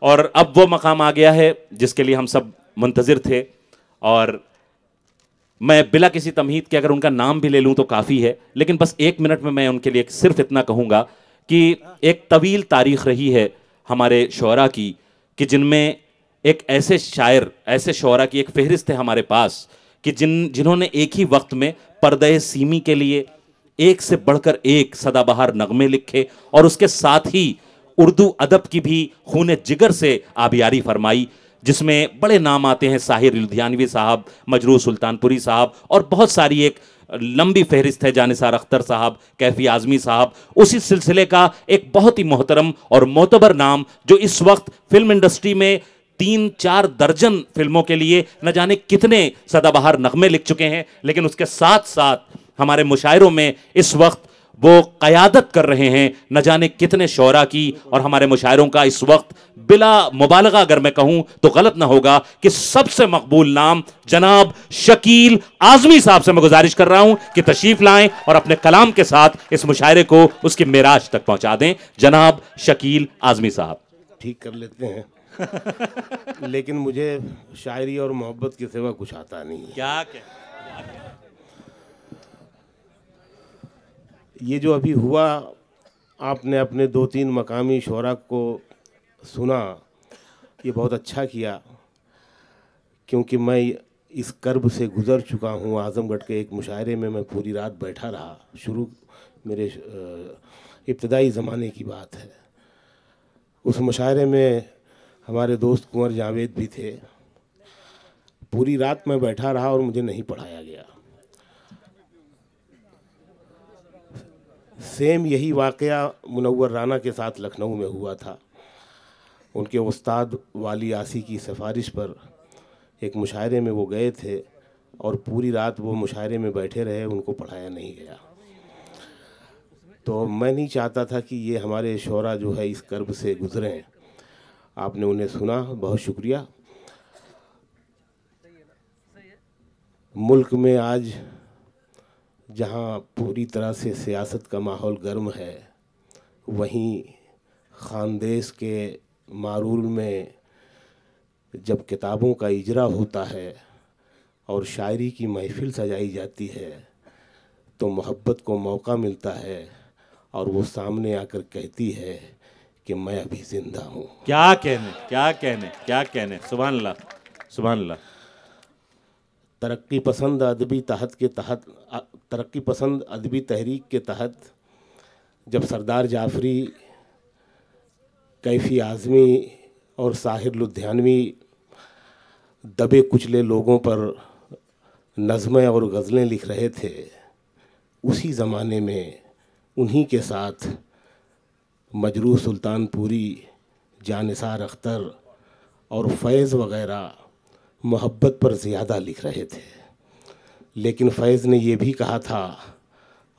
और अब वो मकाम आ गया है जिसके लिए हम सब मुंतजिर थे। और मैं बिला किसी तमहीद के अगर उनका नाम भी ले लूं तो काफ़ी है, लेकिन बस 1 मिनट में मैं उनके लिए सिर्फ इतना कहूँगा कि एक तवील तारीख रही है हमारे शोरा की, कि जिनमें एक ऐसे शायर, ऐसे शोरा की एक फहरिस्त है हमारे पास कि जिन्होंने एक ही वक्त में पर्दे सीमी के लिए एक से बढ़कर एक सदाबहार नगमे लिखे और उसके साथ ही उर्दू अदब की भी खूने जिगर से आबियारी फरमाई, जिसमें बड़े नाम आते हैं, साहिर लुधियानवी साहब, मजरूह सुल्तानपुरी साहब, और बहुत सारी एक लंबी फहरिस्त है, जानिसार अख्तर साहब, कैफी आजमी साहब। उसी सिलसिले का एक बहुत ही मोहतरम और मोतबर नाम जो इस वक्त फिल्म इंडस्ट्री में 3-4 दर्जन फिल्मों के लिए न जाने कितने सदाबहार नगमे लिख चुके हैं, लेकिन उसके साथ साथ हमारे मुशायरों में इस वक्त वो क़यादत कर रहे हैं न जाने कितने शोरा की। और हमारे मुशायरों का इस वक्त बिला मुबालगा अगर मैं कहूं तो गलत ना होगा कि सबसे मकबूल नाम जनाब शकील आजमी साहब से मैं गुजारिश कर रहा हूं कि तशरीफ लाएं और अपने कलाम के साथ इस मुशायरे को उसकी मेराज तक पहुंचा दें। जनाब शकील आजमी साहब। ठीक कर लेते हैं लेकिन मुझे शायरी और मोहब्बत के सिवा कुछ आता नहीं है। क्या ये जो अभी हुआ, आपने अपने 2-3 मकामी शोरा को सुना, ये बहुत अच्छा किया, क्योंकि मैं इस कर्ब से गुज़र चुका हूँ। आज़मगढ़ के एक मुशायरे में मैं पूरी रात बैठा रहा। शुरू मेरे इब्तदाई ज़माने की बात है। उस मुशायरे में हमारे दोस्त कुंवर जावेद भी थे। पूरी रात मैं बैठा रहा और मुझे नहीं पढ़ाया गया। सेम यही वाक़या मुनव्वर राना के साथ लखनऊ में हुआ था। उनके उस्ताद वाली आसी की सिफारिश पर एक मुशायरे में वो गए थे और पूरी रात वो मुशायरे में बैठे रहे, उनको पढ़ाया नहीं गया। तो मैं नहीं चाहता था कि ये हमारे शोरा जो है इस कर्ब से गुज़रें। आपने उन्हें सुना, बहुत शुक्रिया। मुल्क में आज जहाँ पूरी तरह से सियासत का माहौल गर्म है, वहीं खानदेश के मारूल में जब किताबों का इजरा होता है और शायरी की महफिल सजाई जाती है तो मोहब्बत को मौका मिलता है और वो सामने आकर कहती है कि मैं अभी ज़िंदा हूँ। क्या कहने, क्या कहने, क्या कहने। सुभान अल्लाह, सुभान अल्लाह। तरक्की पसंद अदबी तहरीक के तहत जब सरदार जाफरी, कैफी आज़मी और साहिर लुधियानवी दबे कुचले लोगों पर नज़में और गज़लें लिख रहे थे, उसी ज़माने में उन्हीं के साथ मजरूह सुल्तानपुरी, जानिसार अख्तर और फैज़ वग़ैरह मोहब्बत पर ज़्यादा लिख रहे थे। लेकिन फैज़ ने ये भी कहा था,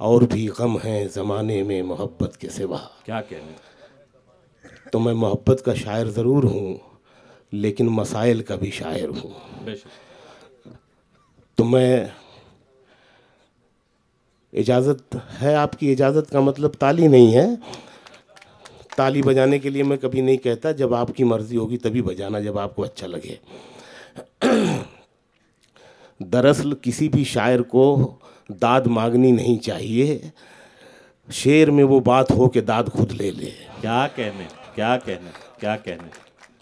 और भी गम हैं ज़माने में मोहब्बत के सिवा। क्या कहने। तो मैं मोहब्बत का शायर ज़रूर हूँ, लेकिन मसाइल का भी शायर हूँ। तो मैं, इजाज़त है, आपकी इजाज़त का मतलब ताली नहीं है। ताली बजाने के लिए मैं कभी नहीं कहता, जब आपकी मर्ज़ी होगी तभी बजाना, जब आपको अच्छा लगे। दरअसल किसी भी शायर को दाद मांगनी नहीं चाहिए, शेर में वो बात हो कि दाद खुद ले ले। क्या कहने, क्या कहने, क्या कहने।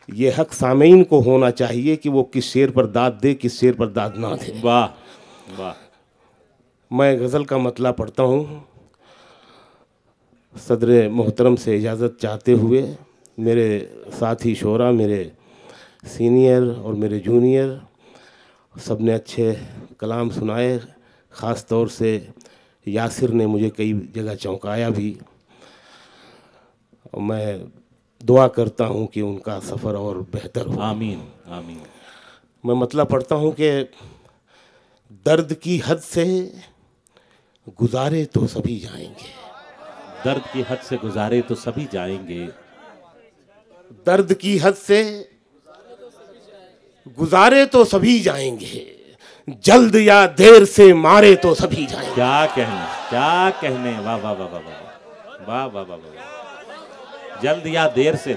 ये हक सामीन को होना चाहिए कि वो किस शेर पर दाद दे, किस शेर पर दाद ना दे। वाह वाह। मैं गज़ल का मतला पढ़ता हूँ। सदर मोहतरम से इजाज़त चाहते हुए, मेरे साथी शोरा, मेरे सीनियर और मेरे जूनियर, सब ने अच्छे कलाम सुनाए। ख़ास तौर से यासिर ने मुझे कई जगह चौंकाया भी। और मैं दुआ करता हूँ कि उनका सफ़र और बेहतर हो। आमीन आमीन। मैं मतलब पढ़ता हूँ कि दर्द की हद से गुजारे तो सभी जाएंगे। दर्द की हद से गुजारे तो सभी जाएंगे। दर्द की हद से गुजारे तो सभी जाएंगे, जल्द या देर से मारे तो सभी जाएंगे। क्या कहने, क्या कहने। वाह वाह वाह वाह वाह वाह वाह वाह वाह। जल्द या देर से,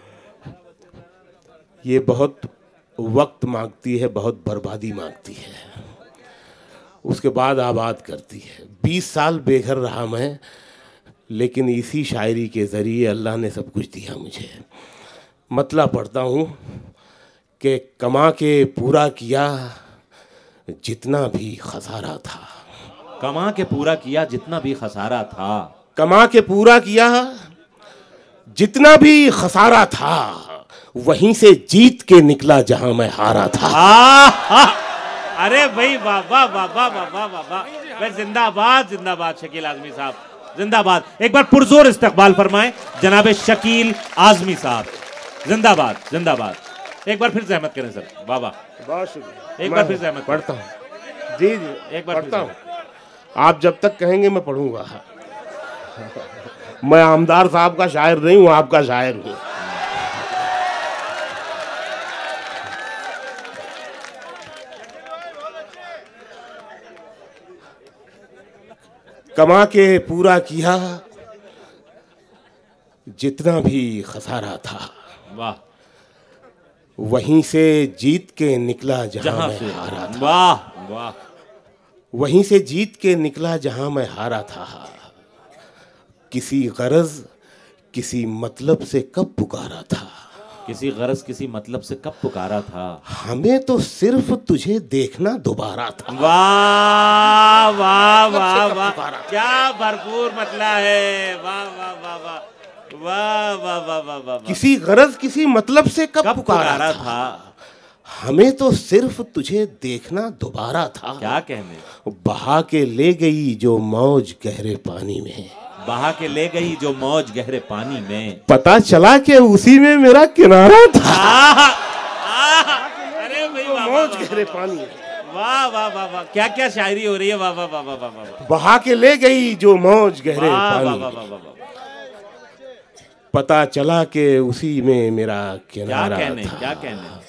ये बहुत वक्त मांगती है, बहुत बर्बादी मांगती है, उसके बाद आबाद करती है। 20 साल बेघर रहा मैं, लेकिन इसी शायरी के ज़रिए अल्लाह ने सब कुछ दिया मुझे। मतला पढ़ता हूँ कि कमा के पूरा किया जितना भी खसारा था। कमा के पूरा किया जितना भी खसारा था। कमा के पूरा किया जितना भी खसारा था, वहीं से जीत के निकला जहां मैं हारा था। अरे भाई वाह वाह वाह वाह वाह वाह वाह वाह, भाई जिंदाबाद जिंदाबाद शकील आजमी साहब, जिंदाबाद। एक बार पुरजोर इस्तकबाल फरमाएं जनाब शकील आजमी साहब, जिंदाबाद जिंदाबाद। एक बार फिर जहमत करें सर। वाह वाह, बहुत शुक्रिया। एक बार फिर जहमत पढ़ता हूँ। जी जी, एक बार पढ़ता हूँ। आप जब तक कहेंगे मैं पढ़ूंगा। मैं आमदार साहब का शायर नहीं हूँ, आपका शायर हूँ। कमा के पूरा किया जितना भी खसारा था, वाह, वहीं से जीत के निकला जहां मैं हारा था। वाह वाह, वहीं से जीत के निकला जहां मैं हारा था। किसी गरज किसी मतलब से कब पुकारा था। किसी गरज किसी मतलब से कब पुकारा था। हमें तो सिर्फ तुझे देखना दोबारा था। वाह वाह वाह वाह, क्या भरपूर मतला है। वाह वाह वाह वाह वाह वाह वाह वाह वाह। किसी गरज किसी मतलब से कब पुकारा था। हमें तो सिर्फ तुझे देखना दोबारा था। क्या कहने। बहा के ले गई जो मौज गहरे पानी में। बहा के ले गई जो मौज गहरे पानी में। पता चला कि उसी में मेरा किनारा था। अरे भाई मौज गहरे पानी में। वाह वाह वाह वाह, क्या क्या शायरी हो रही है। वाह वाह वाह वाह वाह। बहा के ले गई जो मौज गहरे पानी वाह में। वाह वाह। पता चला कि उसी में मेरा किनारा क्या कहने, था। क्या कहने।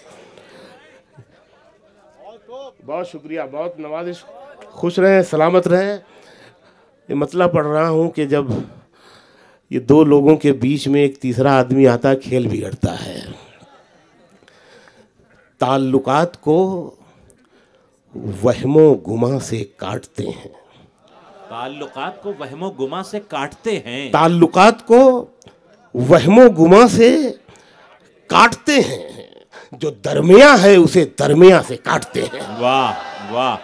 बहुत शुक्रिया, बहुत नवाजिश। खुश रहें, सलामत रहें। ये मतलब पढ़ रहा हूँ कि जब ये दो लोगों के बीच में एक तीसरा आदमी आता है, खेल बिगड़ता है। ताल्लुकात को वहमो गुमा से काटते हैं। ताल्लुकात को वहमो गुमा से काटते हैं। ताल्लुकात को वहमो गुमा से काटते हैं। जो दरमिया है उसे दरमिया से काटते हैं। वाह वाह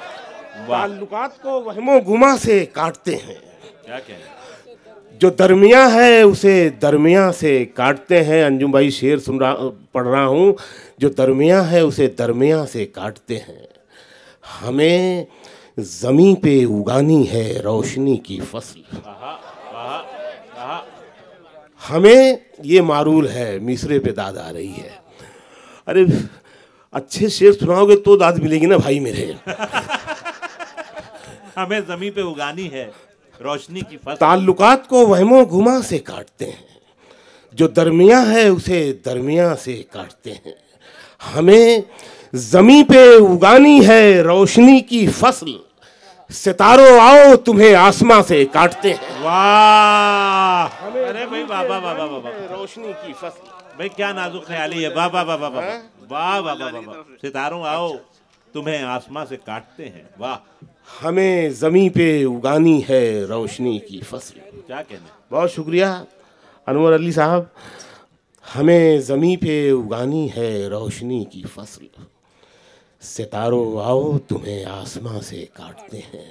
वाह। ताल्लुकात को वहमो गुमा से काटते हैं। क्या कहने। जो दरमिया है उसे दरमिया से काटते हैं। अंजुम भाई शेर पढ़ रहा हूँ। जो दरमिया है उसे दरमिया से काटते हैं। हमें ज़मीं पे उगानी है रोशनी की फसल। हमें ये मारूल है, मिसरे पे दाद आ रही है। अरे अच्छे शेर सुनाओगे तो दाद मिलेगी ना भाई मेरे। हमें जमीन पे उगानी है रोशनी की फसल। ताल्लुकात को वहमो गुमा से काटते हैं। जो दरमिया है उसे दरमिया से काटते हैं। हमें जमीन पे उगानी है रोशनी की फसल। सितारों आओ तुम्हें आसमां से काटते हैं। वाह, अरे भाई वाह वाह वाह वाह वाह। रोशनी की फसल। भाई क्या नाजुक ख्याली है। वाह वाह वाह वाह वाह वाह वाह वाह वाह। सितारों आओ तुम्हें आसमां से काटते हैं। वाह। हमें जमीन पे उगानी है रोशनी की फसल। क्या कहने। बहुत शुक्रिया अनवर अली साहब। हमें जमीन पे उगानी है रोशनी की फसल। सितारों आओ तुम्हें आसमां से काटते हैं।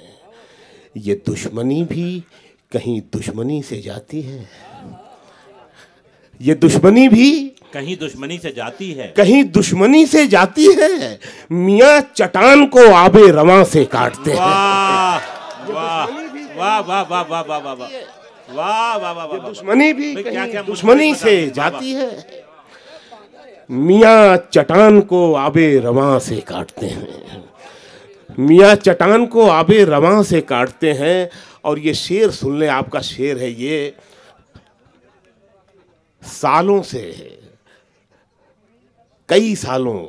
ये दुश्मनी भी कहीं दुश्मनी से जाती है। ये दुश्मनी भी कहीं दुश्मनी से जाती है। कहीं दुश्मनी से जाती है। मियाँ चट्टान को आबे रवां से काटते हैं। वाह वाह वाह वाह वाह वाह वाह वाह वाह वाह वाह वाह। दुश्मनी भी क्या कहीं क्या दुश्मनी से जाती है। मियाँ चट्टान को आबे रवां से काटते हैं। मियाँ चट्टान को आबे रवां से काटते हैं। और ये शेर सुन ले, आपका शेर है ये। सालों से, कई सालों,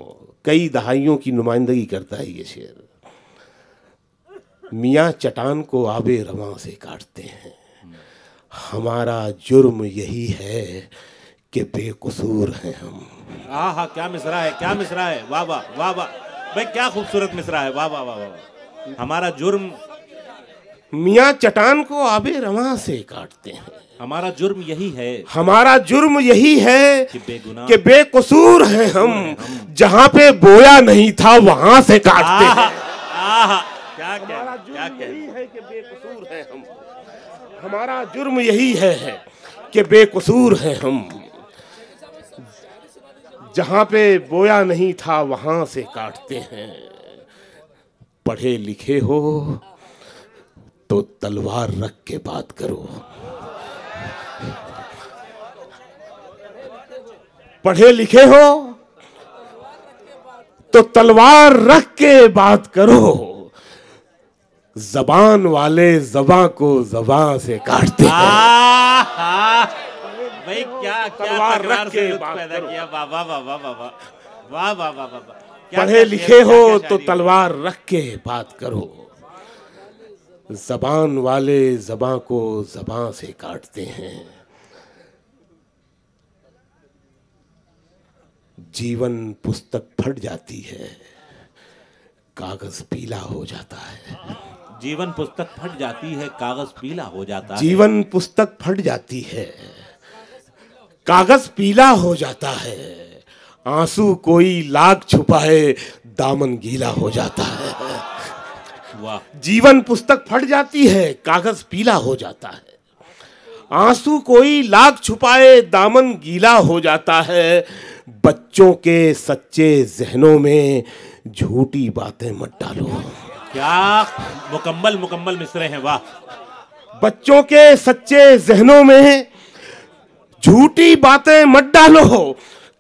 कई दहाइयों की नुमाइंदगी करता है ये शेर। मियाँ चट्टान को आबे रवां से काटते हैं। हमारा जुर्म यही है कि बेकसूर हैं हम। आहा, क्या मिसरा है, क्या मिसरा है, वाह वाह वाह वाह भाई, क्या खूबसूरत मिसरा है, वाह वाह वाह वाह। हमारा जुर्म, मियाँ चट्टान को आबे रवां से काटते हैं। हमारा जुर्म यही है, हमारा जुर्म यही है कि बेगुनाह, कि बेकसूर हैं हम, जहां पे बोया नहीं था वहां से काटते हैं। आहा, क्या हमारा क्या जुर्म यही है कि बेकसूर हैं हम। हमारा जुर्म यही है कि बेकसूर हैं हम, जहां पे बोया नहीं था वहां से काटते हैं। पढ़े लिखे हो तो तलवार रख के बात करो, पढ़े लिखे हो तो तलवार रख के बात करो। जबान वाले जबां को जबां से काटते हैं। भाई क्या क्या तलवार तकरार रख से के लुत्फ बात पैदा करो। किया, वाह वाह वाह वाह वाह वाह वाह वाह वाह वाह। क्या पढ़े क्या लिखे शेर, हो क्या क्या तो शायरी। तलवार रख के बात करो। जबान वाले जबां को जबां से काटते हैं। जीवन पुस्तक फट जाती है, कागज पीला हो जाता है। जीवन पुस्तक फट जाती है, कागज पीला हो जाता है। जीवन पुस्तक फट जाती है, कागज पीला हो जाता है। आंसू कोई लाख छुपाए, दामन गीला हो जाता है। वाह, जीवन पुस्तक फट जाती है, कागज पीला हो जाता है। आंसू कोई लाख छुपाए, दामन गीला हो जाता है। बच्चों के सच्चे जहनों में झूठी बातें मत डालो। क्या मुकम्मल मुकम्मल मिसरे हैं, वाह। बच्चों के सच्चे जहनों में झूठी बातें मत डालो।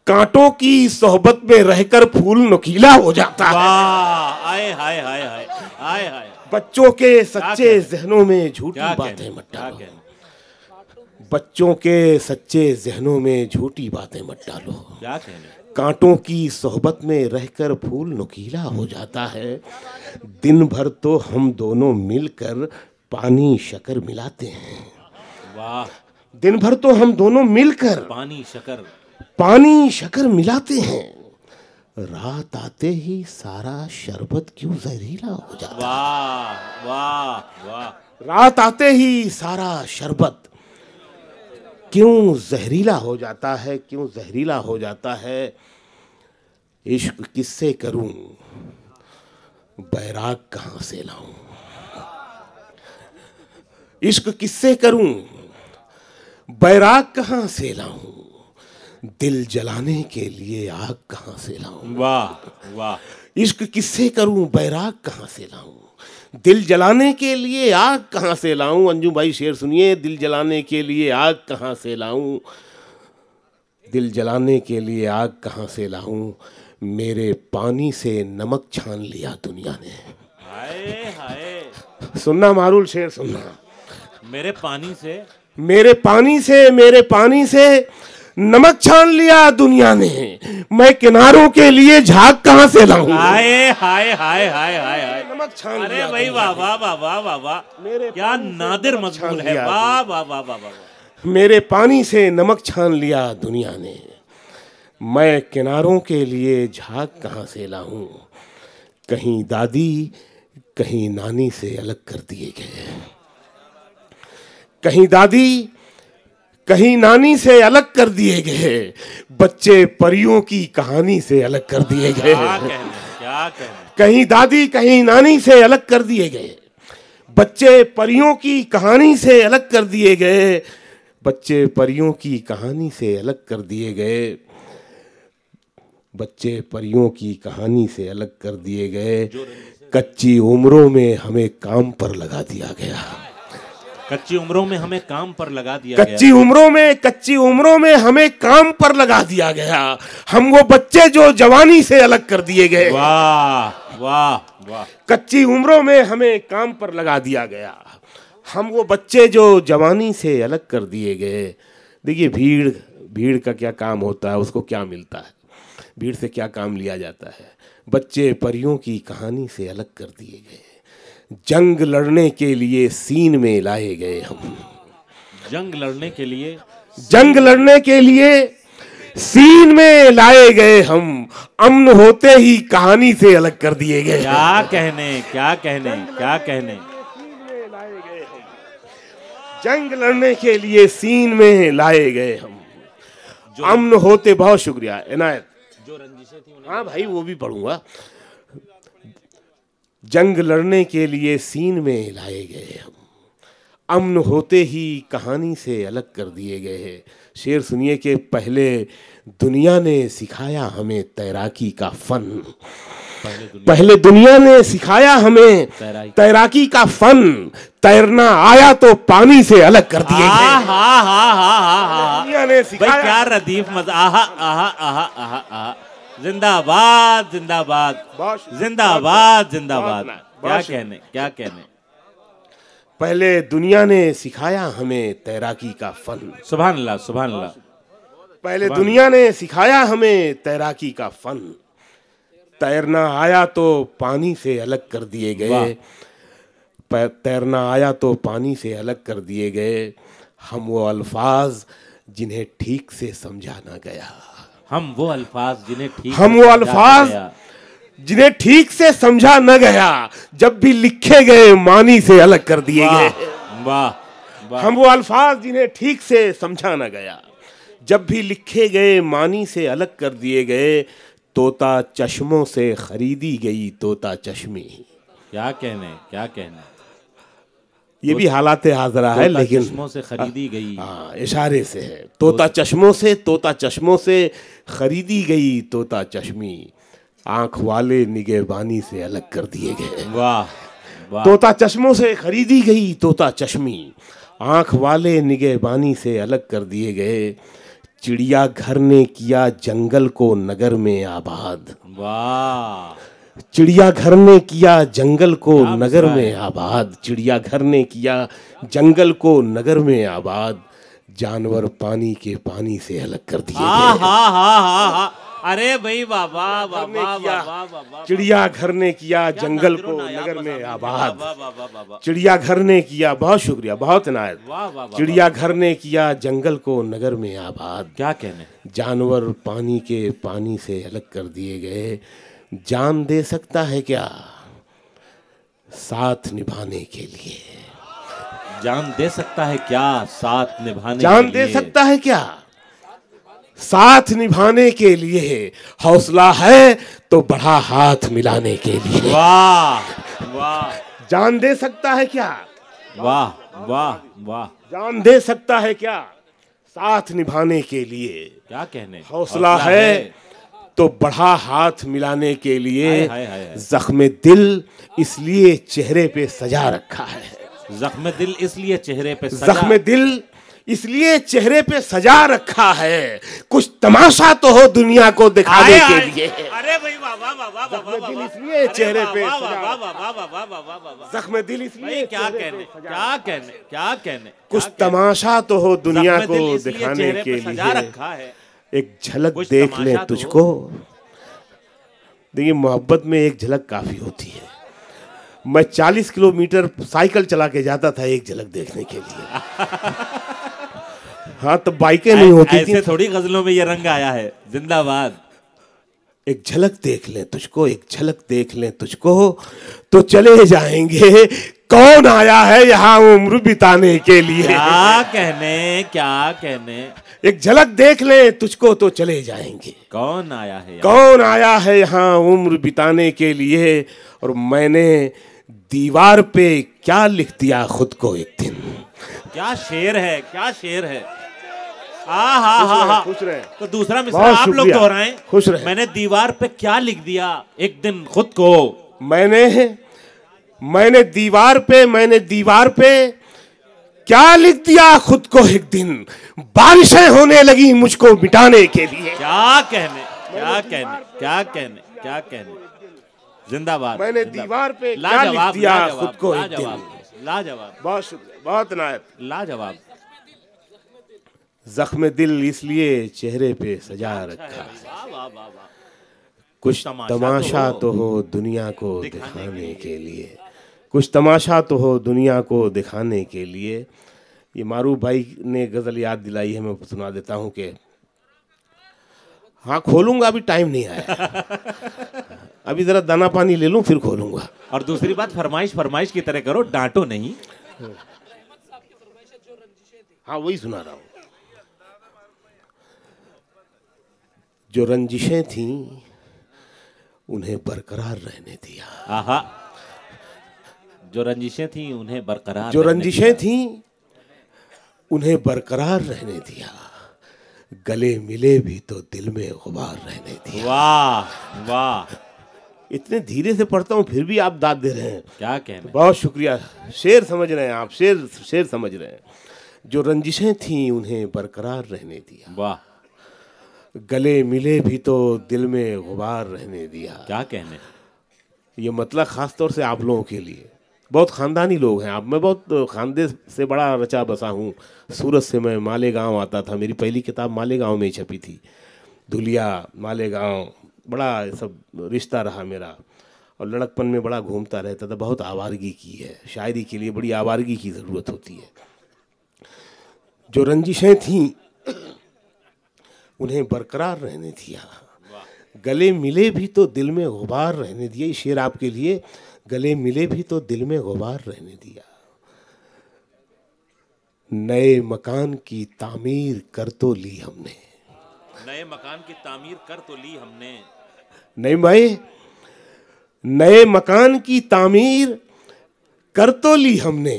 कांटों की सोहबत में रहकर फूल नुकीला हो जाता है। वाह, आए हाय हाय हाय हाय हाय। बच्चों के सच्चे जहनों में झूठी क्या बातें कहने, मत क्या डालो। कहने, बच्चों के सच्चे जहनों में झूठी बातें मत डालो। क्या कहने। कांटों की सोहबत में रहकर फूल नुकीला हो जाता है। दिन भर तो हम दोनों मिलकर पानी शक्कर मिलाते हैं। वाह, दिन भर तो हम दोनों मिलकर पानी शक्कर, पानी शक्कर मिलाते हैं। रात आते ही सारा शरबत क्यों जहरीला हो जाता है। वाह वाह वाह। रात आते ही सारा शरबत क्यों जहरीला हो जाता है, क्यों जहरीला हो जाता है। इश्क किससे करूं, बैराग कहां से लाऊं। इश्क किससे करूं, बैराग कहां से लाऊं। दिल जलाने के लिए आग कहां से लाऊं। वाह वाह। इश्क किससे करूं, बैराग कहां से लाऊं। दिल जलाने के लिए आग कहां से लाऊं। अंजू भाई शेर सुनिए। दिल जलाने के लिए आग कहां से लाऊं। दिल जलाने के लिए आग कहां से लाऊं। मेरे पानी से नमक छान लिया दुनिया ने। हाय हाय। सुनना मारूल, शेर सुनना। मेरे पानी से, मेरे पानी से, मेरे पानी से नमक छान लिया दुनिया ने। मैं किनारों के लिए झाग कहां से लाऊं। हाय हाय हाय हाय हाय हाय। नमक छान अरे लिया भाई, दुनिया वाह ने। वाह वाह वाह वाह वाह। मेरे क्या पानी से नादिर नमक मजमून छान है, लिया वाह वाह वाह वाह वाह। मेरे पानी से नमक छान लिया दुनिया ने। मैं किनारों के लिए झाग कहां से लाऊं। कहीं दादी कहीं नानी से अलग कर दिए गए। कहीं दादी कहीं नानी से अलग कर दिए गए। बच्चे परियों की कहानी से अलग कर दिए गए। क्या कहने, क्या कहने। कहीं दादी कहीं नानी से अलग कर दिए गए। बच्चे परियों की कहानी से अलग कर दिए गए। बच्चे परियों की कहानी से अलग कर दिए गए। बच्चे परियों की कहानी से अलग कर दिए गए। कच्ची उम्रों में हमें काम पर लगा दिया गया। कच्ची उम्रों में हमें काम पर लगा दिया गया। कच्ची उम्रों में हमें काम पर लगा दिया गया। हम वो बच्चे जो जवानी से अलग कर दिए गए। वाह वाह वाह। कच्ची उम्रों में हमें काम पर लगा दिया गया। हम वो बच्चे जो जवानी से अलग कर दिए गए। देखिए, भीड़ का क्या काम होता है, उसको क्या मिलता है, भीड़ से क्या काम लिया जाता है। बच्चे परियों की कहानी से अलग कर दिए गए। जंग लड़ने के लिए सीन में लाए गए हम। जंग लड़ने के लिए, जंग लड़ने के लिए सीन में लाए गए हम, अमन होते ही कहानी से अलग कर दिए गए। क्या कहने, क्या कहने, क्या कहने। जंग लड़ने के लिए सीन में लाए गए हम, अमन होते। बहुत शुक्रिया इनायत। जो रंजिशें थी हाँ भाई वो भी पढ़ूंगा। जंग लड़ने के लिए सीन में लाए गए हम, अमन होते ही कहानी से अलग कर दिए गए हैं। शेर सुनिए कि पहले दुनिया ने सिखाया हमें तैराकी का फन, पहले दुनिया ने सिखाया हमें तैराकी का फन, तैरना आया तो पानी से अलग कर दिए गए। दुनिया ने सिखाया। क्या रदीफ मजा। आहा आहा आहा आहा आहा। जिंदाबाद जिंदाबाद जिंदाबाद जिंदाबाद। क्या कहने, क्या कहने। पहले दुनिया ने सिखाया हमें तैराकी का फन। सुभान अल्लाह, सुभान अल्लाह। पहले दुनिया ने सिखाया हमें तैराकी का फन, तैरना आया तो पानी से अलग कर दिए गए। तैरना आया तो पानी से अलग कर दिए गए। हम वो अल्फाज जिन्हें ठीक से समझा ना गया, हम वो अल्फाज जिन्हें ठीक हम वो अल्फाज जिन्हें ठीक से समझा न गया, जब भी लिखे गए मानी से अलग कर दिए गए। वाह। हम वो अल्फाज जिन्हें ठीक से समझा न गया, जब भी लिखे गए मानी से अलग कर दिए गए। तोता चश्मों से खरीदी गई तोता चश्मी। क्या कहने, क्या कहने। ये भी हालात हाजरा है, लेकिन चश्मों से खरीदी गई। हाँ, इशारे से है। तोता चश्मों से, तोता चश्मों से खरीदी गई तोता चश्मी, आंख वाले निगहबानी से अलग कर दिए गए। वाह वाह। तोता चश्मों से खरीदी गई तोता चश्मी, आंख वाले निगहबानी से अलग कर दिए गए। चिड़िया घर ने किया जंगल को नगर में आबाद। वाह। चिड़िया घर ने किया जंगल को नगर में आबाद, चिड़िया घर ने किया जंगल को नगर में आबाद। जानवर पानी के पानी से अलग कर दिए गए। अरे भाई बाबा बाबा। चिड़िया घर ने किया जंगल को नगर में आबाद। चिड़िया घर ने किया। बहुत शुक्रिया, बहुत इनायत। चिड़िया घर ने किया जंगल को नगर में आबाद। क्या कहने। जानवर पानी के पानी से अलग कर दिए गए। जान दे सकता है क्या साथ निभाने के लिए, जान दे सकता है क्या साथ निभाने, जान दे सकता है क्या साथ निभाने के लिए। हौसला है तो बढ़ा हाथ मिलाने के लिए। वाह वाह। जान दे सकता है क्या, वाह वाह वाह। जान दे सकता है क्या साथ निभाने के लिए। क्या कहने। हौसला है तो बढ़ा हाथ मिलाने के लिए। जख्म दिल इसलिए चेहरे पे सजा रखा है, जख्म दिल इसलिए चेहरे पे सजा, जख्म दिल इसलिए चेहरे पे सजा रखा है। कुछ तमाशा तो हो दुनिया को दिखाने के लिए। अरे भाई वाह वाह वाह वाह। जख्म दिल इसलिए चेहरे पे सजा, जख्म दिल इसलिए। क्या कहने, क्या कहने, क्या कहने। कुछ तमाशा तो हो दुनिया को दिखाने के लिए। रखा है। एक झलक देख ले तुझको। देखिए, मोहब्बत में एक झलक काफी होती है। मैं 40 किलोमीटर साइकिल चला के जाता था एक झलक देखने के लिए। हाँ, तो बाइकें नहीं होती थी। ऐसे थोड़ी गजलों में ये रंग आया है। जिंदाबाद। एक झलक देख ले तुझको, एक झलक देख ले तुझको, तो चले जाएंगे। कौन आया है यहाँ उम्र बिताने के लिए। क्या कहने, क्या कहने। एक झलक देख ले तुझको तो चले जाएंगे। कौन आया है, कौन आया है यहाँ उम्र बिताने के लिए। और मैंने दीवार पे क्या लिख दिया खुद को एक दिन। क्या शेर है, क्या शेर है। हाँ। खुश रहे। तो दूसरा मिसरा आप लोग दोहराएं। खुश रहे। मैंने दीवार पे क्या लिख दिया एक दिन खुद को। मैंने दीवार पे क्या लिख दिया खुद को एक दिन। बारिशें होने लगी मुझको मिटाने के लिए। क्या कहने, क्या कहने, क्या कहने, क्या कहने। जिंदाबाद। मैंने दीवार पे क्या लिख दिया खुद को एक दिन। लाजवाब। बहुत शुक्रिया, बहुत इनायत। लाजवाब। जख्म दिल इसलिए चेहरे पे सजा रखा है। कुछ तमाशा तो हो दुनिया को दिखाने के लिए। कुछ तमाशा तो हो दुनिया को दिखाने के लिए। ये मारूफ भाई ने गजल याद दिलाई है, मैं सुना देता हूँ कि हाँ खोलूंगा, अभी टाइम नहीं आया। अभी जरा दाना पानी ले लूं फिर खोलूंगा। और दूसरी बात, फरमाइश की तरह करो, डांटो नहीं। हाँ वही सुना रहा हूं। जो रंजिशें थीं उन्हें बरकरार रहने दिया। आहा, जो रंजिशें थीं उन्हें बरकरार, जो रंजिशें थीं उन्हें बरकरार रहने दिया, गले मिले भी तो दिल में गुबार रहने दिया। वाह वाह, इतने धीरे से पढ़ता हूँ फिर भी आप दाद दे रहे हैं, क्या कहने। बहुत शुक्रिया। शेर समझ रहे हैं आप, शेर समझ रहे हैं। जो रंजिशें थीं उन्हें बरकरार रहने दिया, वाह, गले मिले भी तो दिल में गुबार रहने दिया। क्या कहने। ये मतलब खास तौर से आप लोगों के लिए, बहुत ख़ानदानी लोग हैं आप। मैं बहुत खानदे से बड़ा रचा बसा हूँ। सूरत से मैं मालेगांव आता था, मेरी पहली किताब मालेगांव में ही छपी थी। धुलिया, मालेगांव, बड़ा सब रिश्ता रहा मेरा। और लड़कपन में बड़ा घूमता रहता था। बहुत आवारगी की है, शायरी के लिए बड़ी आवारगी की ज़रूरत होती है। जो रंजिशें थीं उन्हें बरकरार रहने दिया, गले मिले भी तो दिल में गुबार रहने दिया। ये शेर आपके लिए। गले मिले भी तो दिल में गुबार रहने दिया। नए मकान की तामीर कर तो ली हमने, नए मकान की तामीर कर तो ली हमने। नहीं भाई, नए मकान की तामीर कर तो ली हमने,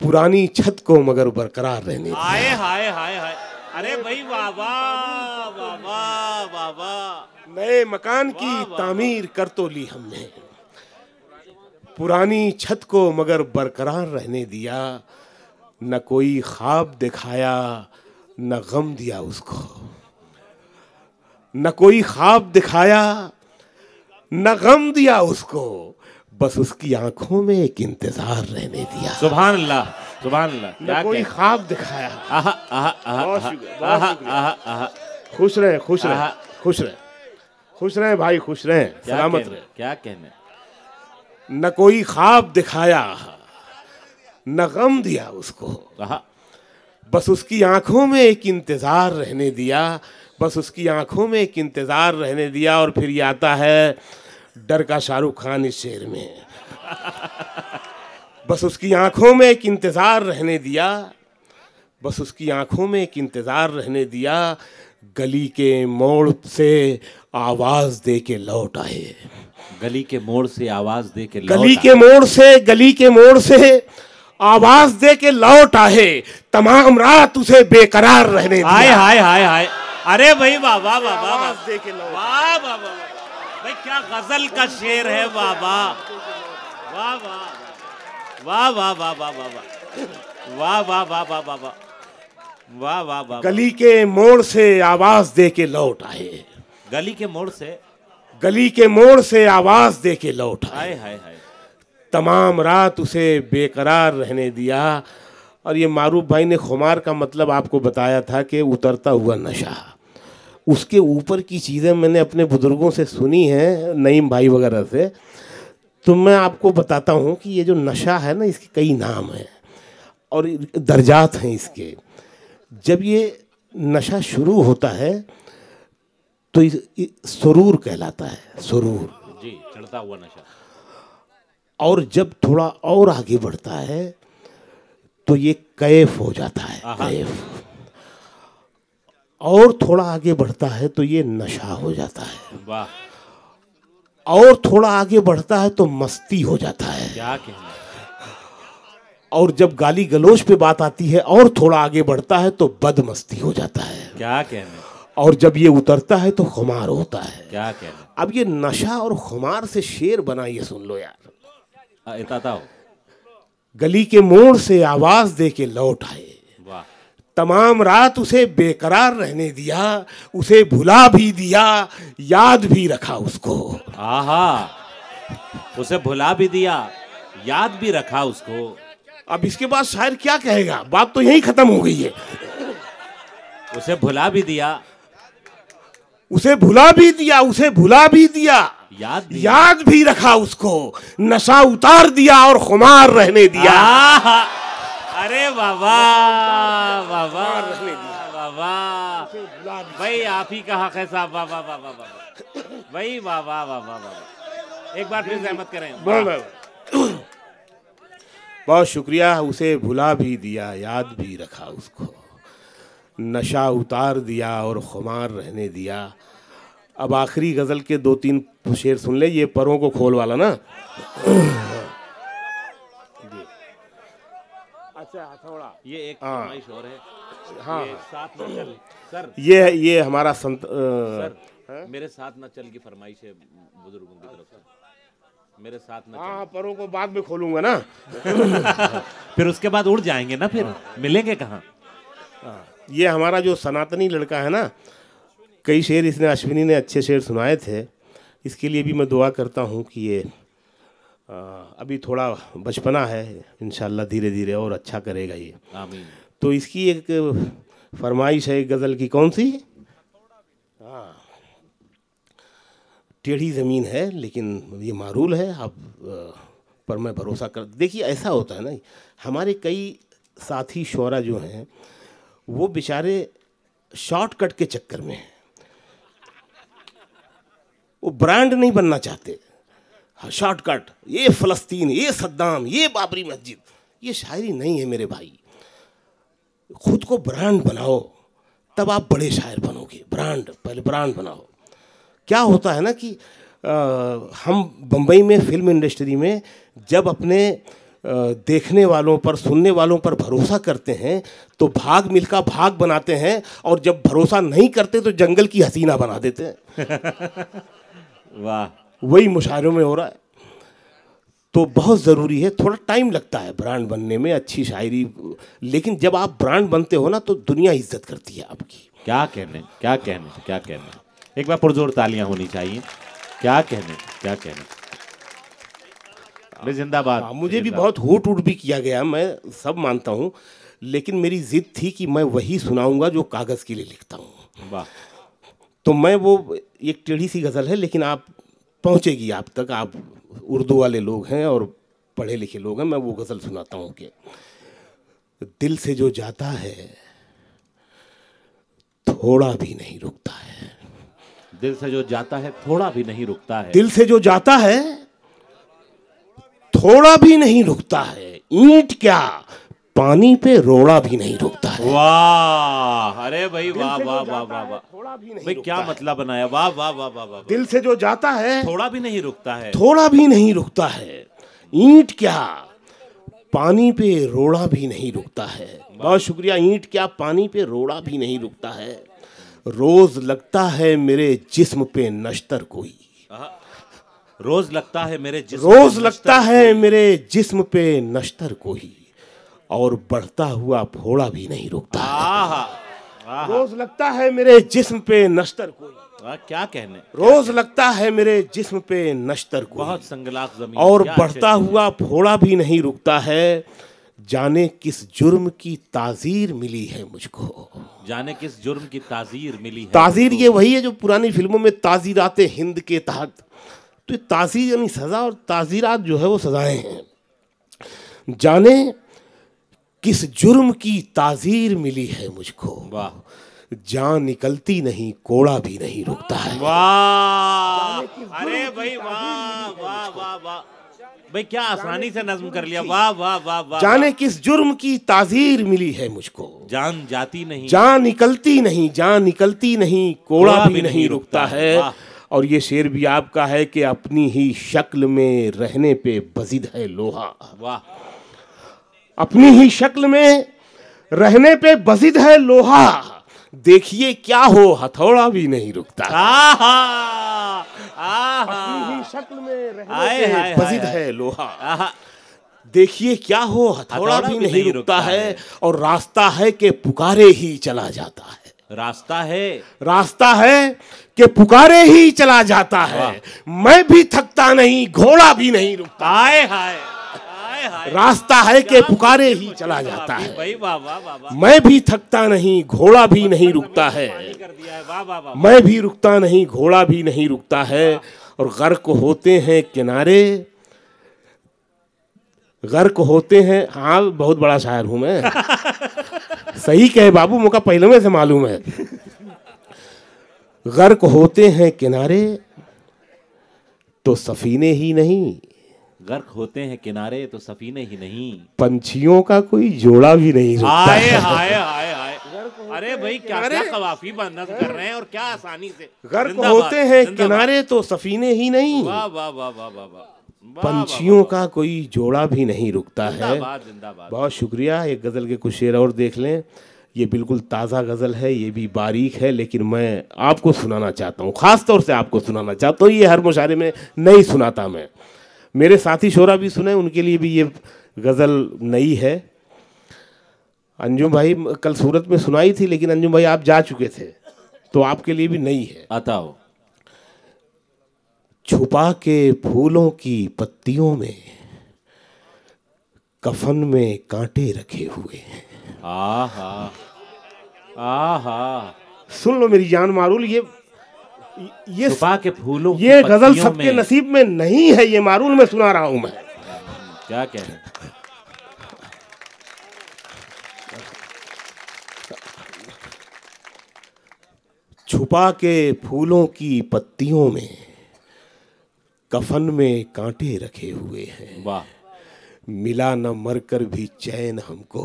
पुरानी छत को मगर बरकरार रहने दिया। हाय हाय हाय हाय, अरे भाई वाह वाह वाह वाह वाह वाह। नए मकान की तामीर कर तो ली हमने, पुरानी छत को मगर बरकरार रहने दिया। न कोई ख्वाब दिखाया न गम दिया उसको, न कोई ख्वाब दिखाया न गम दिया उसको, बस उसकी आंखों में एक इंतजार रहने दिया। सुभान अल्लाह, सुभान अल्लाह। न कोई ख्वाब दिखाया। आहा आहा आहा, बहुत शुक्रिया, बहुत शुक्रिया। आहा आहा। खुश रहे, खुश रहे, खुश रहे, खुश रहे भाई, खुश रहे, सलामत रहे। क्या कहने। न कोई ख्वाब दिखाया न गम दिया उसको, बस उसकी आंखों में एक इंतजार रहने दिया, बस उसकी आंखों में एक इंतजार रहने दिया। और फिर ये आता है डर का शाहरुख खान इस शेर में। बस उसकी आंखों में एक इंतजार रहने दिया, बस उसकी आंखों में एक इंतजार रहने दिया। गली के मोड़ से आवाज दे के लौट आए, गली के मोड़ से आवाज दे के गली के मोड़ से, गली के मोड़ से आवाज दे के लौट आए, तमाम रात उसे बेकरार रहने दिया। हाय हाय हाय हाय, अरे भाई वाह वाह वाह वाह, आवाज दे के लौट, वाह वाह वाह भाई, क्या गजल का शेर है। वाह वाह वाह वाह वाह वाह वाह वाह वाह वाह वाह वाह वाह वाह वाह वाह वाह। गली के मोड़ से आवाज दे के लौट आए, गली के मोड़ से, गली के मोड़ से आवाज दे के लौट आए, हाय हाय हाय, तमाम रात उसे बेकरार रहने दिया। और ये मारूफ भाई ने खुमार का मतलब आपको बताया था कि उतरता हुआ नशा। उसके ऊपर की चीज़ें मैंने अपने बुजुर्गों से सुनी हैं, नईम भाई वगैरह से। तो मैं आपको बताता हूँ कि ये जो नशा है ना, इसके कई नाम हैं और दर्जात हैं इसके। जब ये नशा शुरू होता है तो सुरूर कहलाता है, सुरूर जी, चढ़ता हुआ नशा। और जब थोड़ा और आगे बढ़ता है तो ये कैफ हो जाता है, कैफ। और थोड़ा आगे बढ़ता है तो ये नशा हो जाता है, वाह। और थोड़ा आगे बढ़ता है तो मस्ती हो जाता है, क्या कहना। और जब गाली गलोच पे बात आती है और थोड़ा आगे बढ़ता है तो बदमस्ती हो जाता है, क्या कहना। और जब ये उतरता है तो खुमार होता है, क्या कहना। अब ये नशा और खुमार से शेर बना, ये सुन लो यार। इताता हो। गली के मोड़ से आवाज दे के लौट आए, वाह। तमाम रात उसे बेकरार रहने दिया, उसे भुला भी दिया, याद भी रखा उसको। आहा, उसे भुला भी दिया, याद भी रखा उसको। अब इसके बाद शायर क्या कहेगा, बात तो यही खत्म हो गई है। उसे भुला भी दिया, उसे भुला भी दिया, उसे भुला भी दिया, याद भी रखा उसको, नशा उतार दिया और खुमार रहने दिया। अरे बाबा बाबा, रहने दिया बाबा। भाई आप ही का हक है साहब, वाह वाह वाह वाह वाह भाई, वाह वाह वाह वाह वाह। एक बार फिर सहमत करें। बहुत शुक्रिया। उसे भुला भी दिया, याद भी रखा उसको, नशा उतार दिया और खुमार रहने दिया। अब आखिरी गज़ल के 2-3 शेर सुन ले, ये परों को खोल वाला ना। अच्छा हथौड़ा, ये एक फरमाइश और है। हाँ, ये साथ न चल सर, ये हमारा संत सर मेरे साथ न चल की फरमाइश है बुजुर्गों की तरफ से। मेरे साथ न हाँ, परों को बाद में खोलूंगा ना। फिर उसके बाद उड़ जाएंगे ना, फिर मिलेंगे कहाँ। ये हमारा जो सनातनी लड़का है ना, कई शेर इसने, अश्विनी ने अच्छे शेर सुनाए थे। इसके लिए भी मैं दुआ करता हूँ कि ये अभी थोड़ा बचपना है, इंशाल्लाह धीरे धीरे और अच्छा करेगा ये, आमीन। तो इसकी एक फरमाइश है गज़ल की, कौन सी? हाँ, टेढ़ी ज़मीन है लेकिन ये मारूल है, आप पर मैं भरोसा कर। देखिए ऐसा होता है ना, हमारे कई साथी शोरा जो हैं वो बेचारे शॉर्टकट के चक्कर में हैं, वो ब्रांड नहीं बनना चाहते। शॉर्टकट, ये फ़लस्तीन, ये सद्दाम, ये बाबरी मस्जिद, ये शायरी नहीं है मेरे भाई। खुद को ब्रांड बनाओ, तब आप बड़े शायर बनोगे। ब्रांड, पहले ब्रांड बनाओ। क्या होता है ना कि हम बम्बई में फिल्म इंडस्ट्री में जब अपने देखने वालों पर, सुनने वालों पर भरोसा करते हैं तो भाग मिल्खा भाग बनाते हैं, और जब भरोसा नहीं करते तो जंगल की हसीना बना देते हैं। वाह, वही मुशायरों में हो रहा है। तो बहुत ज़रूरी है, थोड़ा टाइम लगता है ब्रांड बनने में, अच्छी शायरी, लेकिन जब आप ब्रांड बनते हो ना तो दुनिया इज्जत करती है आपकी। क्या कहने, क्या कहने, क्या कहने। एक बार पुरजोर तालियां होनी चाहिए। क्या कहने, क्या कहने। जिंदाबाद। मुझे भी बहुत होट उट भी किया गया, मैं सब मानता हूँ, लेकिन मेरी जिद थी कि मैं वही सुनाऊंगा जो कागज़ के लिए लिखता हूँ। वाह। तो मैं वो, एक टेढ़ी सी गज़ल है लेकिन आप पहुँचेगी आप तक, आप उर्दू वाले लोग हैं और पढ़े लिखे लोग हैं। मैं वो गज़ल सुनाता हूँ कि दिल से जो जाता है थोड़ा भी नहीं रुकता है। दिल से जो जाता है थोड़ा भी नहीं रुकता है। दिल से जो जाता है थोड़ा भी नहीं रुकता है। ईंट क्या, पानी पे रोड़ा भी नहीं रुकता है। वाह, अरे भाई वाह वाह वाह वाह वाह भाई, क्या मतलब बनाया। वाह वाह वाह वाह वाह। दिल से जो जाता है थोड़ा भी नहीं रुकता है। थोड़ा भी नहीं रुकता है। ईंट क्या, पानी पे रोड़ा भी नहीं रुकता है। बहुत शुक्रिया। ईंट क्या, पानी पे रोड़ा भी नहीं रुकता है। रोज लगता है मेरे जिस्म पे नश्तर कोई। रोज लगता है मेरे जिस्म, रोज लगता है मेरे जिस्म पे नश्तर कोई, और बढ़ता हुआ फोड़ा भी नहीं रुकता है। रोज लगता है मेरे जिस्म पे नश्तर कोई। क्या कहने। रोज लगता है मेरे जिस्म पे नश्तर कोई, बहुत संगलाख जमीन, और बढ़ता हुआ फोड़ा भी नहीं रुकता है। जाने किस जुर्म की ताजीर मिली है मुझको। जाने किस जुर्म की ताजीर मिली है। ताजीर ये वही है जो पुरानी फिल्मों में ताजीराते हिंद के तहत, तो ताजीर यानी सजा, और ताजीरात जो है वो सजाएं हैं। जाने किस जुर्म की ताजीर मिली है मुझको। वाह। जान निकलती नहीं, कोड़ा भी नहीं रुकता है। वाह, अरे भाई वाह वाह वाह वाह भाई, क्या आसानी से नज्म कर लिया। वाह वाह वाह वाह। जाने किस जुर्म की ताजीर मिली है मुझको। जान जाती नहीं, जान निकलती नहीं, जान निकलती नहीं, कोड़ा भी नहीं रुकता है। और ये शेर भी आपका है कि अपनी ही शक्ल में रहने पे बजिद है लोहा। वाह। अपनी ही शक्ल में रहने पे बजिद है लोहा, देखिए क्या हो हथौड़ा भी नहीं रुकता। अपनी ही शक्ल में रहने पे बजिद है लोहा, देखिए क्या हो हथौड़ा भी नहीं रुकता है। और रास्ता है कि पुकारे ही चला जाता है। रास्ता है, रास्ता है कि पुकारे ही चला जाता है। मैं भी थकता नहीं, घोड़ा भी नहीं रुकता। हाय हाय। रास्ता है कि पुकारे ही चला जाता है। भाई वाह वाह वाह। मैं भी थकता नहीं, घोड़ा भी नहीं रुकता है। मैं भी रुकता नहीं, घोड़ा भी नहीं रुकता है। और गर्क होते हैं किनारे, गर्क होते हैं। हाँ, बहुत बड़ा शायर हूं मैं। सही कहे बाबू, मुझे पहले में से मालूम है। गर्क होते हैं किनारे तो सफीने ही नहीं, गर्क होते हैं किनारे तो सफीने ही नहीं, पंछियों का कोई जोड़ा भी नहीं रुकता हाय है। हाय हाय हाय। अरे भाई क्या क्या कवाफी बंद कर रहे हैं और क्या आसानी से। गर्क होते हैं किनारे तो सफीने ही नहीं, वाह वाह वाह वाह वाह वाह। पंछियों का कोई जोड़ा भी नहीं रुकता है। जिंदाबाद जिंदाबाद। बहुत शुक्रिया। एक गज़ल के कुछ शेर और देख लें। ये बिल्कुल ताज़ा गज़ल है, ये भी बारीक है, लेकिन मैं आपको सुनाना चाहता हूँ, ख़ास तौर से आपको सुनाना चाहता हूँ। ये हर मुशायरे में नहीं सुनाता मैं, मेरे साथी शोरा भी सुने, उनके लिए भी ये गज़ल नई है। अंजुम भाई कल सूरत में सुनाई थी, लेकिन अंजुम भाई आप जा चुके थे, तो आपके लिए भी नई है। आता हो। छुपा के फूलों की पत्तियों में कफन में कांटे रखे हुए हैं। आहा आहा। सुन लो मेरी जान मारूल, ये छुपा के फूलों ये गजल सबके नसीब में नहीं है, ये मारूल में सुना रहा हूं मैं। क्या कह रहे? छुपा के फूलों की पत्तियों में कफन में कांटे रखे हुए हैं। वाह। मिला न मरकर भी चैन हमको,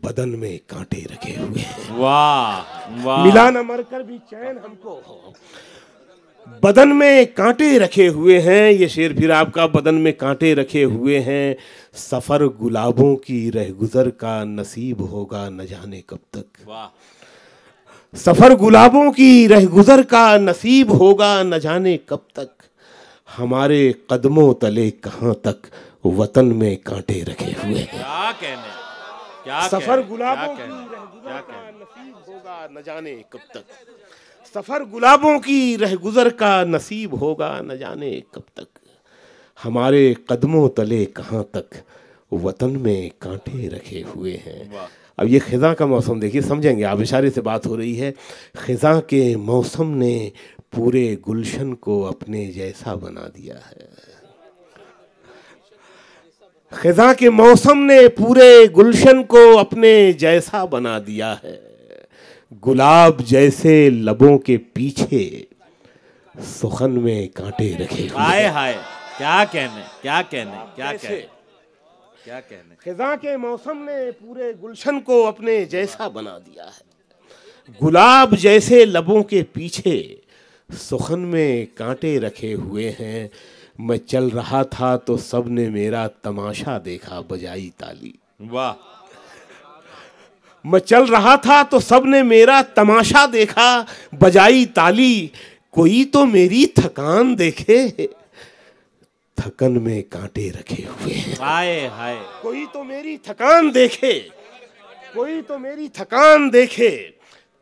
बदन में कांटे रखे हुए हैं। वाह वाह। मिला न मरकर भी चैन हमको, बदन में कांटे रखे हुए हैं। ये शेर फिर आपका, बदन में कांटे रखे हुए हैं। सफर गुलाबों की रहगुजर का नसीब होगा न जाने कब तक। वाह। सफर गुलाबों की रहगुजर का नसीब होगा न जाने कब तक। हमारे कदमों तले कहाँ तक वतन में कांटे रखे हुए हैं। क्या कहने, क्या सफर गुलाबों की रहगुजर का नसीब होगा न जाने कब तक। सफर गुलाबों की रहगुजर का नसीब होगा न जाने कब तक। हमारे कदमों तले कहाँ तक वतन में कांटे रखे हुए हैं। अब ये खिज़ां का मौसम देखिए, समझेंगे आप, इशारे से बात हो रही है। खिज़ां के मौसम ने पूरे गुलशन को अपने जैसा बना दिया है। खिज़ां के मौसम ने पूरे गुलशन को अपने जैसा बना दिया है। गुलाब जैसे लबों के पीछे सुखन में कांटे रखे हुए। हाय हाय। क्या कहने, क्या कहने, क्या कहने, क्या कहने। खिज़ां के मौसम ने पूरे गुलशन को अपने जैसा बना दिया है। गुलाब जैसे लबों के पीछे सुखन में कांटे रखे हुए हैं। मैं चल रहा था तो सबने मेरा तमाशा देखा, बजाई ताली। वाह। मैं चल रहा था तो सबने मेरा तमाशा देखा, बजाई ताली। कोई तो मेरी थकान देखे, थकन में कांटे रखे हुए हैं। हाय हाय। कोई तो मेरी थकान देखे, कोई तो मेरी थकान देखे,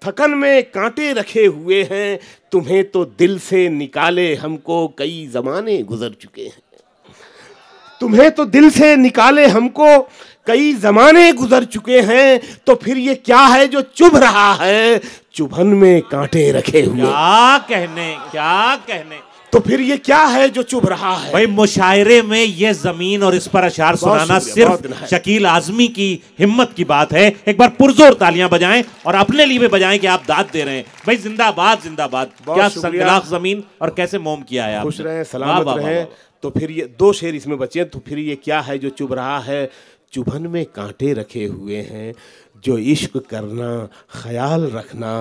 थकन में कांटे रखे हुए हैं। तुम्हें तो दिल से निकाले हमको कई जमाने गुजर चुके हैं। तुम्हें तो दिल से निकाले हमको कई जमाने गुजर चुके हैं। तो फिर ये क्या है जो चुभ रहा है, चुभन में कांटे रखे हुए। क्या कहने, क्या कहने। तो फिर ये क्या है जो चुभ रहा है। भाई मुशायरे में ये जमीन और इस पर अशार सुनाना सिर्फ शकील आजमी की हिम्मत की बात है। एक बार पुरजोर तालियां बजाएं और अपने लिए भी बजाएं कि आप दाद दे रहे हैं। भाई जिंदाबाद जिंदाबाद। क्या संगलाख जमीन और कैसे मोम किया है। खुश रहें, सलामत रहें। तो फिर ये दो शेर इसमें बचे। तो फिर ये क्या है जो चुभ रहा है, चुभन में कांटे रखे हुए हैं। जो इश्क करना, ख्याल रखना,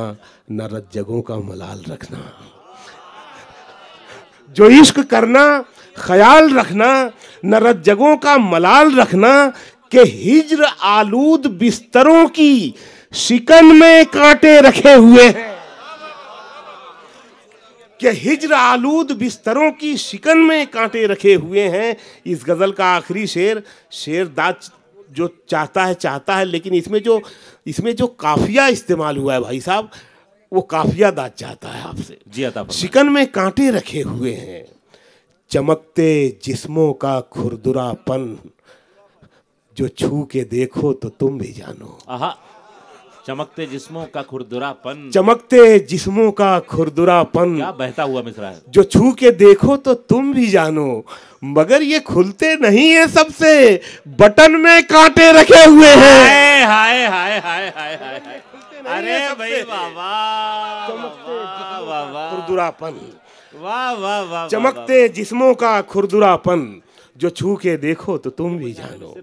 न रज्जगों का मलाल रखना। जो इश्क करना, ख्याल रखना, न रज्जगों का मलाल रखना। के हिज्र आलूद बिस्तरों की शिकन में कांटे रखे हुए हैं। कि हिज्र आलूद बिस्तरों की शिकन में कांटे रखे हुए हैं। इस गजल का आखिरी शेर, शेर दाद जो चाहता है, लेकिन इसमें जो काफिया इस्तेमाल हुआ है भाई साहब, वो काफिया दाद चाहता है आपसे। जी अता फरमाइए। शिकन में कांटे रखे हुए हैं। चमकते जिस्मों का खुरदुरापन जो छू के देखो तो तुम भी जानो। आहा। चमकते जिस्मों का खुरदुरापन, चमकते जिस्मों का खुरदुरापन, क्या बहता हुआ मिसरा है। जो छू के देखो तो तुम भी जानो, मगर ये खुलते नहीं है सबसे, बटन में कांटे रखे हुए हैं। हाय हाय हाय हाय हाय हाय। अरे भाई वाह वाह, खुरदुरापन, वाह वाह वाह, चमकते जिस्मों का खुरदुरापन, जो छू के देखो तो तुम भी जानो,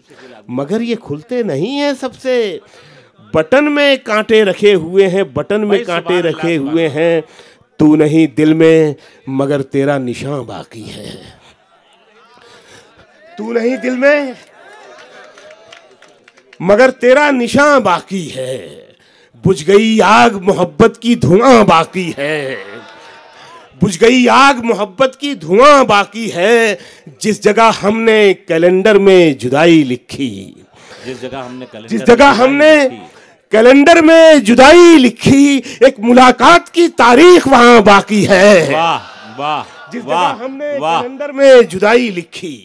मगर ये खुलते नहीं है सबसे, बटन में कांटे रखे हुए हैं, बटन में कांटे रखे हुए हैं। तू नहीं दिल में मगर तेरा निशान बाकी है, तू नहीं दिल में मगर तेरा निशान बाकी है। बुझ गई आग मोहब्बत की धुआं बाकी है, बुझ गई आग मोहब्बत की धुआं बाकी है। जिस जगह हमने कैलेंडर में जुदाई लिखी, जिस जगह हमने कैलेंडर में जुदाई लिखी, एक मुलाकात की तारीख वहां बाकी है। वाह वाह, जिस जगह हमने कैलेंडर में जुदाई लिखी,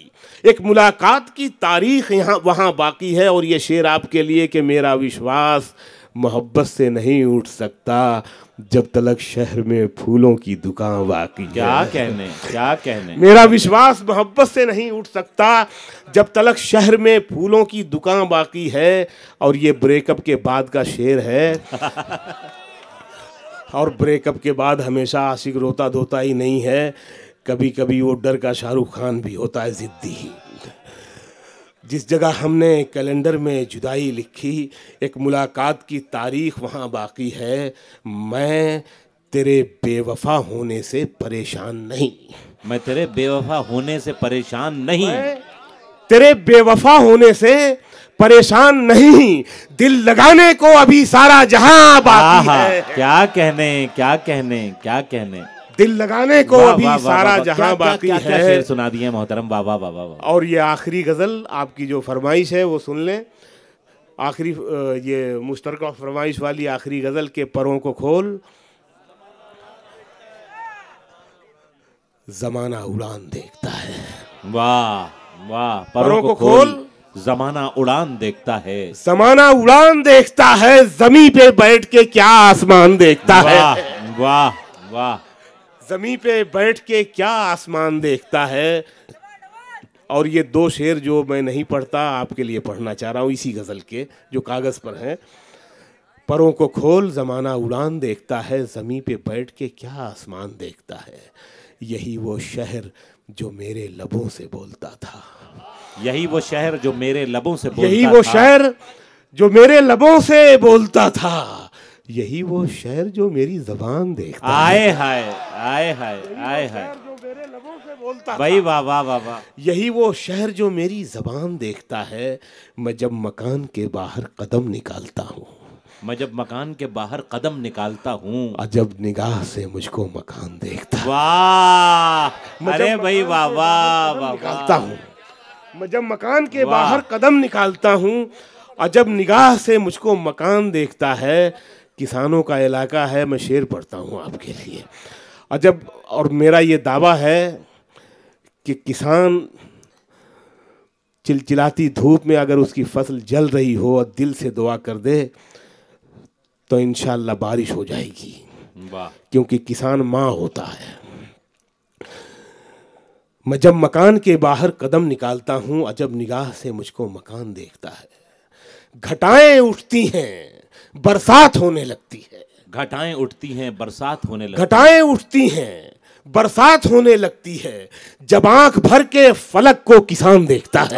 एक मुलाकात की तारीख यहाँ वहां बाकी है। और ये शेर आपके लिए कि मेरा विश्वास मोहब्बत से नहीं उठ सकता जब तलक शहर में फूलों की दुकान बाकी है। क्या कहने, क्या कहने। मेरा विश्वास मोहब्बत से नहीं उठ सकता जब तलक शहर में फूलों की दुकान बाकी है। और ये ब्रेकअप के बाद का शेर है। और ब्रेकअप के बाद हमेशा आशिक रोता धोता ही नहीं है, कभी कभी वो डर का शाहरुख खान भी होता है जिद्दी। जिस जगह हमने कैलेंडर में जुदाई लिखी, एक मुलाकात की तारीख वहाँ बाकी है। मैं तेरे बेवफा होने से परेशान नहीं, मैं तेरे बेवफा होने से परेशान नहीं, तेरे बेवफा होने से परेशान नहीं, दिल लगाने को अभी सारा जहां बाकी है। क्या कहने, क्या कहने, क्या कहने। दिल लगाने को अभी सारा जहां बाकी है। क्या शेर सुना दिए मोहतरम, बाबा बाबा। और ये आखिरी गजल आपकी जो फरमाइश है वो सुन लें। आखिरी ये मुश्तरका फरमाइश वाली आखिरी गजल के परों को खोल, जमाना उड़ान देखता है। वाह वाह, परों को खोल, जमाना उड़ान देखता है। जमाना उड़ान देखता है, जमीन पे बैठ के क्या आसमान देखता है। वाह वाह, जमीन पे बैठ के क्या आसमान देखता है। और ये दो शेर जो मैं नहीं पढ़ता आपके लिए पढ़ना चाह रहा हूँ इसी गजल के जो कागज पर हैं। परों को खोल, जमाना उड़ान देखता है, जमीन पे बैठ के क्या आसमान देखता है। यही वो शहर जो मेरे लबों से बोलता था, यही वो शहर जो मेरे लबों से बोलता था, यही वो शहर जो मेरे लबों से बोलता था, यही वो शहर जो मेरी ज़बान देखता है। आए हाय, आए हाय, आए हाय, जो मेरे लबों से बोलता भाई, वाह वाह वाह वाह। यही वो शहर जो मेरी ज़बान देखता है। मैं जब मकान के बाहर कदम निकालता हूँ, मैं जब मकान के बाहर कदम निकालता हूँ, अजब निगाह से मुझको मकान देखता है। वाह, अरे भाई वाह वाह वाह, निकालता हूँ मैं जब मकान के बाहर कदम निकालता हूँ, अजब निगाह से मुझको मकान देखता है। किसानों का इलाका है, मैं शेर पढ़ता हूँ आपके लिए। अजब, और मेरा ये दावा है कि किसान चिलचिलाती धूप में अगर उसकी फसल जल रही हो और दिल से दुआ कर दे तो इंशाअल्लाह बारिश हो जाएगी। वाह, क्योंकि किसान माँ होता है। मैं जब मकान के बाहर कदम निकालता हूँ, अजब निगाह से मुझको मकान देखता है। घटाएं उठती हैं, बरसात होने लगती है। घटाएं उठती हैं, बरसात होने लगती है। घटाएं उठती हैं, बरसात होने लगती है। जब आंख भर के फलक को किसान देखता है।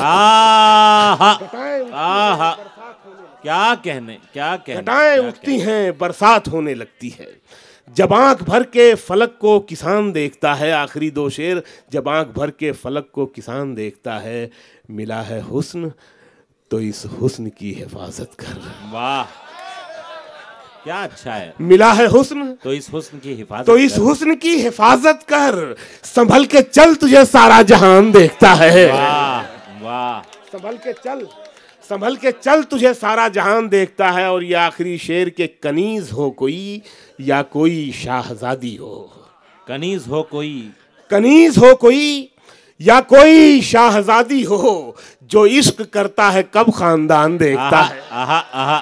क्या कहने, क्या कहने। घटाएं उठती हैं, बरसात होने लगती है। जब आंख भर के फलक को किसान देखता है। आखिरी दो शेर, जब आंख भर के फलक को किसान देखता है। मिला है हुस्न तो इस हुस्न की हिफाजत कर। वाह, क्या अच्छा है। मिला है हुस्न तो इस हुस्न की हिफाजत, तो इस हुस्न की हिफाजत कर। संभल के चल, तुझे सारा जहान देखता है। वाह वाह, संभल के चल, संभल के चल, तुझे सारा जहान देखता है। और ये आखिरी शेर के कनीज हो कोई या कोई शाहजादी हो। कनीज हो कोई, कनीज हो कोई या कोई शाहजादी हो, जो इश्क करता है कब खानदान देखता है। आहा आहा,